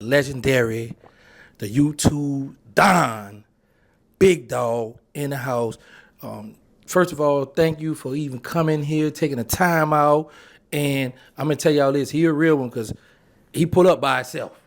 legendary, the YouTube Don, Big Dog in the house. First of all, thank you for even coming here, taking the time out. And I'm going to tell y'all this, he a real one because he pulled up by himself.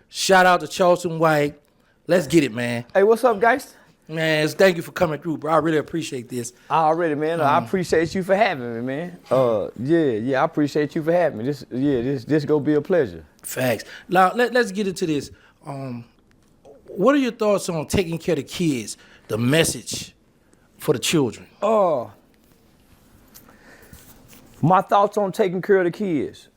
Shout out to Charleston White. Let's get it, man. Hey, what's up, guys? Man, thank you for coming through, bro. I really appreciate this. Already, man. I appreciate you for having me, man. I appreciate you for having me. This gonna be a pleasure. Facts. Now, let's get into this. What are your thoughts on taking care of the kids, the message for the children? My thoughts on taking care of the kids.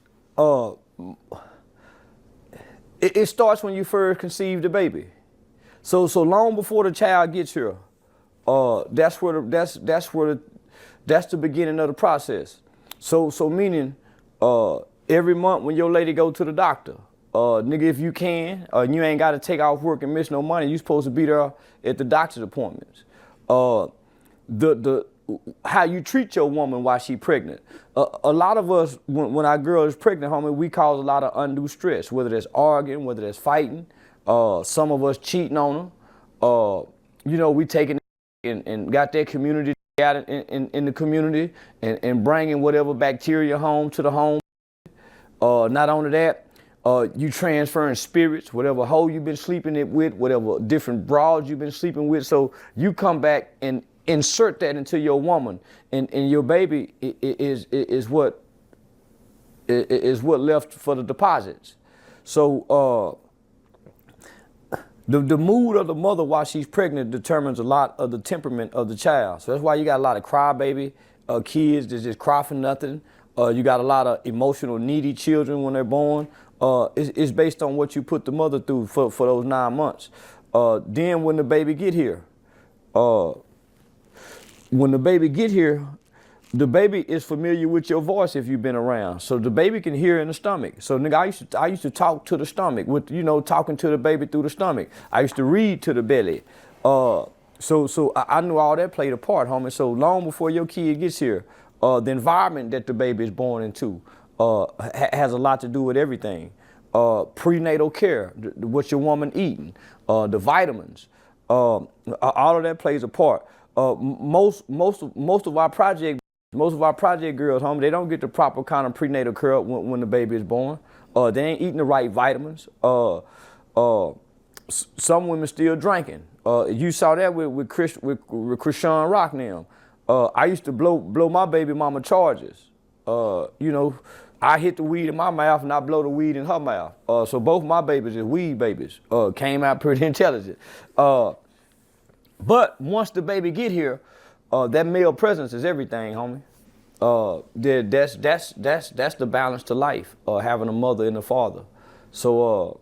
It starts when you first conceive the baby. So long before the child gets here, that's the beginning of the process. So meaning every month when your lady go to the doctor, nigga, if you can, you ain't got to take off work and miss no money. You supposed to be there at the doctor's appointments. How you treat your woman while she pregnant. A lot of us, when our girl is pregnant, homie, we cause a lot of undue stress, whether that's arguing, whether that's fighting. Some of us cheating on them. We taking and got that community out in the community and bringing whatever bacteria home to the home. Not only that, you transferring spirits, whatever hoe you've been sleeping with, whatever different broads you've been sleeping with. So you come back and insert that into your woman, and your baby is what left for the deposits. So the mood of the mother while she's pregnant determines a lot of the temperament of the child. So that's why you got a lot of crybaby kids that just cry for nothing. You got a lot of emotional needy children when they're born. It's based on what you put the mother through for those 9 months. Then when the baby get here, the baby is familiar with your voice if you've been around. So the baby can hear in the stomach. So nigga, I used to talk to the stomach with, talking to the baby through the stomach. I used to read to the belly. So I knew all that played a part, homie. So long before your kid gets here, the environment that the baby is born into has a lot to do with everything. Prenatal care, what your woman eating, the vitamins, all of that plays a part. Most of our project girls, homie, they don't get the proper kind of prenatal care when the baby is born. They ain't eating the right vitamins. Some women still drinking. You saw that with Krishan Rock now. I used to blow my baby mama charges. I hit the weed in my mouth and I blow the weed in her mouth. So both my babies is weed babies. Came out pretty intelligent. But once the baby get here, that male presence is everything, homie. That's the balance to life, having a mother and a father. So,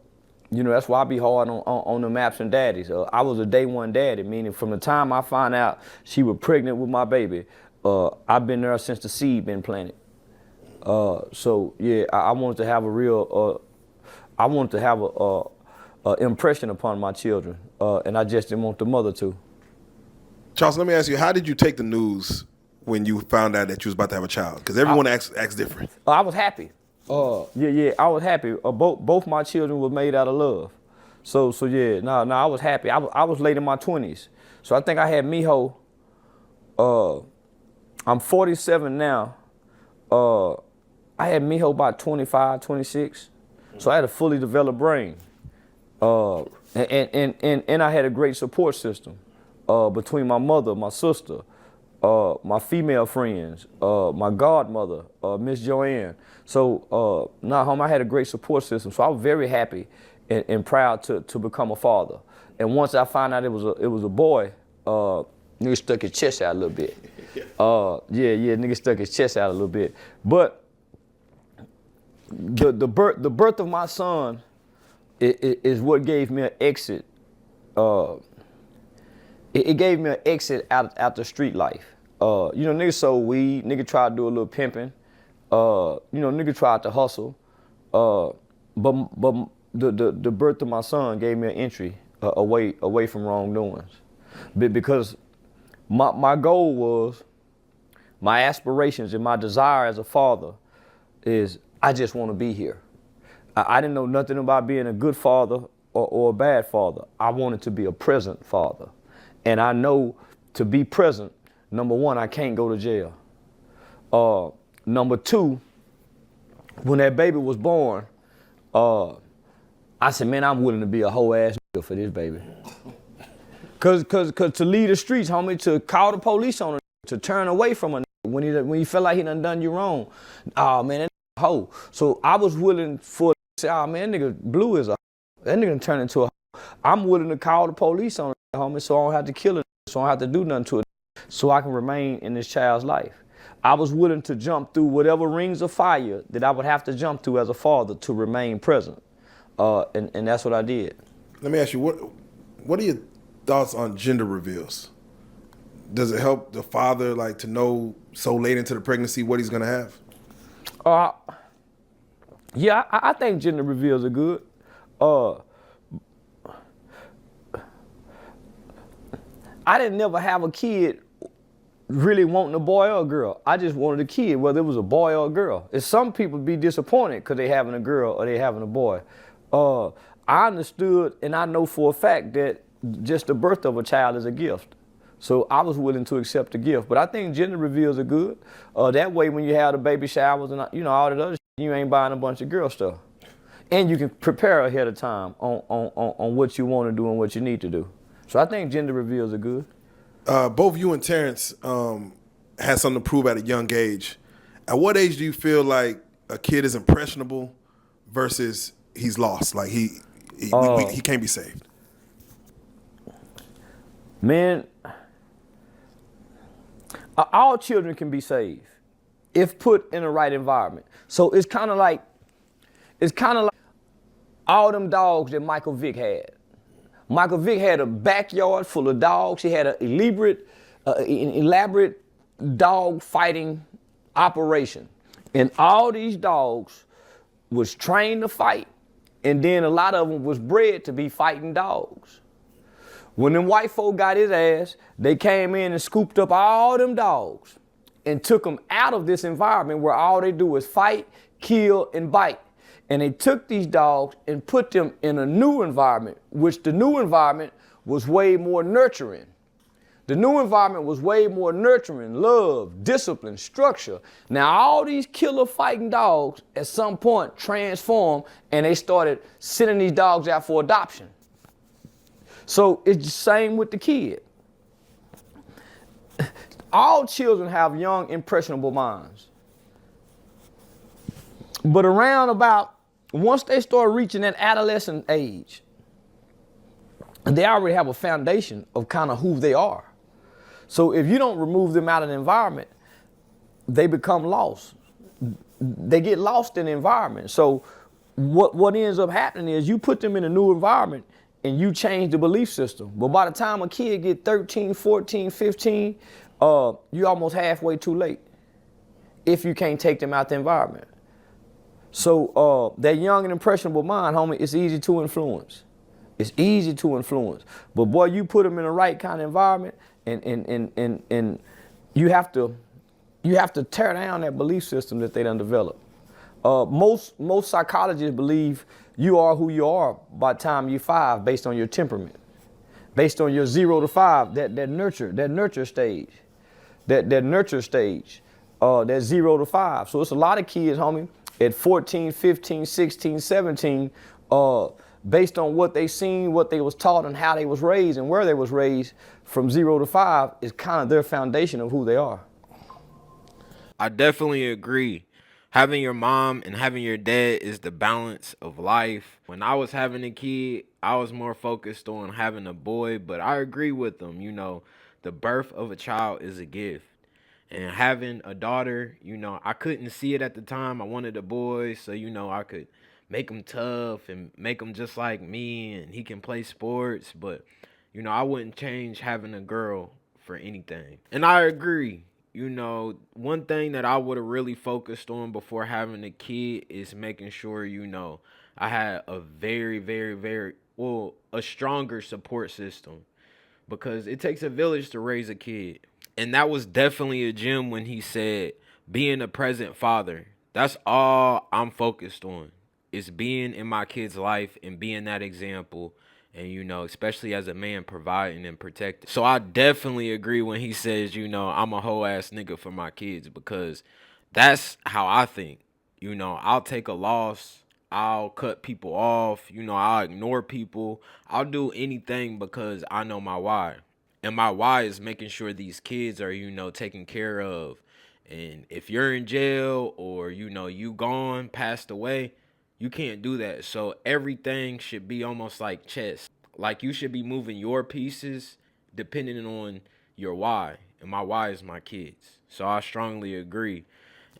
that's why I be hard on the maps and daddies. I was a day one daddy, meaning from the time I found out she was pregnant with my baby, I've been there since the seed been planted. So yeah, I wanted to have a impression upon my children, and I just didn't want the mother to. Charles, let me ask you, how did you take the news when you found out that you was about to have a child? Because everyone acts different. I was happy. I was happy. Both my children were made out of love. So yeah, I was happy. I was late in my 20s. So I think I had Miho, I'm 47 now. I had Miho about 25, 26. So I had a fully developed brain. And I had a great support system between my mother, my sister, my female friends, my godmother, Miss Joanne. So I had a great support system. So I was very happy and proud to become a father. And once I found out it was a boy, nigga stuck his chest out a little bit. Nigga stuck his chest out a little bit. But the birth of my son is what gave me an exit. It gave me an exit out the street life. Nigga sold weed, nigga tried to do a little pimping. Nigga tried to hustle. But the birth of my son gave me an entry away from wrongdoings. Because my goal was, my aspirations and my desire as a father is, I just want to be here. I didn't know nothing about being a good father or a bad father. I wanted to be a present father. And I know to be present, number one, I can't go to jail. Number two, when that baby was born, I said, man, I'm willing to be a whole ass nigga for this baby. Cause to leave the streets, homie, to call the police on her, to turn away from her when he felt like he done you wrong. Oh man, that nigga hoe. So I was willing for say, oh man, that nigga Blue is a that nigga turn into a hoe. I'm willing to call the police on her, homie, so I don't have to kill her, so I don't have to do nothing to her, so I can remain in this child's life. I was willing to jump through whatever rings of fire that I would have to jump through as a father to remain present. And that's what I did. Let me ask you, what are your thoughts on gender reveals? Does it help the father like to know so late into the pregnancy what he's gonna have? Yeah, I think gender reveals are good. I didn't never have a kid really wanting a boy or a girl. I just wanted a kid, whether it was a boy or a girl. And some people be disappointed because they having a girl or they having a boy. I understood and I know for a fact that just the birth of a child is a gift. So I was willing to accept the gift. But I think gender reveals are good. That way when you have the baby showers and all that other shit, you ain't buying a bunch of girl stuff. And you can prepare ahead of time on what you want to do and what you need to do. So I think gender reveals are good. Both you and Terrence had something to prove at a young age. At what age do you feel like a kid is impressionable versus he's lost? Like he can't be saved? Man, all children can be saved if put in the right environment. So it's kind of like all them dogs that Michael Vick had. Michael Vick had a backyard full of dogs. He had an elaborate dog fighting operation. And all these dogs was trained to fight. And then a lot of them was bred to be fighting dogs. When them white folk got his ass, they came in and scooped up all them dogs and took them out of this environment where all they do is fight, kill, and bite. And they took these dogs and put them in a new environment, which the new environment was way more nurturing. The new environment was way more nurturing, love, discipline, structure. Now all these killer fighting dogs at some point transformed and they started sending these dogs out for adoption. So it's the same with the kid. All children have young, impressionable minds. But around about, once they start reaching that adolescent age, they already have a foundation of kind of who they are. So if you don't remove them out of the environment, they become lost. They get lost in the environment. So what ends up happening is you put them in a new environment and you change the belief system. But by the time a kid get 13, 14, 15, you almost halfway too late if you can't take them out the environment. So that young and impressionable mind, homie, it's easy to influence. It's easy to influence. But boy, you put them in the right kind of environment and you have to tear down that belief system that they done developed. Most psychologists believe you are who you are by the time you're 5 based on your temperament, based on your 0 to 5, that nurture stage, that 0 to 5. So it's a lot of kids, homie, at 14, 15, 16, 17, based on what they seen, what they was taught, and how they was raised, and where they was raised, from 0 to 5 is kind of their foundation of who they are. I definitely agree. Having your mom and having your dad is the balance of life. When I was having a kid, I was more focused on having a boy, but I agree with them. You know, the birth of a child is a gift. And having a daughter, you know, I couldn't see it at the time. I wanted a boy, so, you know, I could make him tough and make him just like me, and he can play sports. But, you know, I wouldn't change having a girl for anything. And I agree. You know, one thing that I would have really focused on before having a kid is making sure, you know, I had a very, very, very, a stronger support system, because it takes a village to raise a kid. And that was definitely a gem when he said, being a present father. That's all I'm focused on. is being in my kid's life and being that example. And, you know, especially as a man, providing and protecting. So I definitely agree when he says, you know, I'm a whole ass nigga for my kids, because that's how I think. You know, I'll take a loss. I'll cut people off. You know, I'll ignore people. I'll do anything because I know my why. And my why is making sure these kids are, you know, taken care of. And if you're in jail or, you know, you gone, passed away, you can't do that. So everything should be almost like chess. Like, you should be moving your pieces depending on your why. And my why is my kids. So I strongly agree.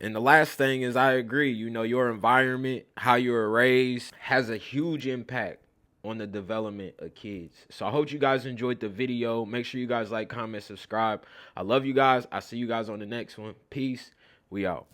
And the last thing is, I agree, you know, your environment, how you were raised, has a huge impact on the development of kids. So I hope you guys enjoyed the video. Make sure you guys like, comment, subscribe. I love you guys. I'll see you guys on the next one. Peace. We out.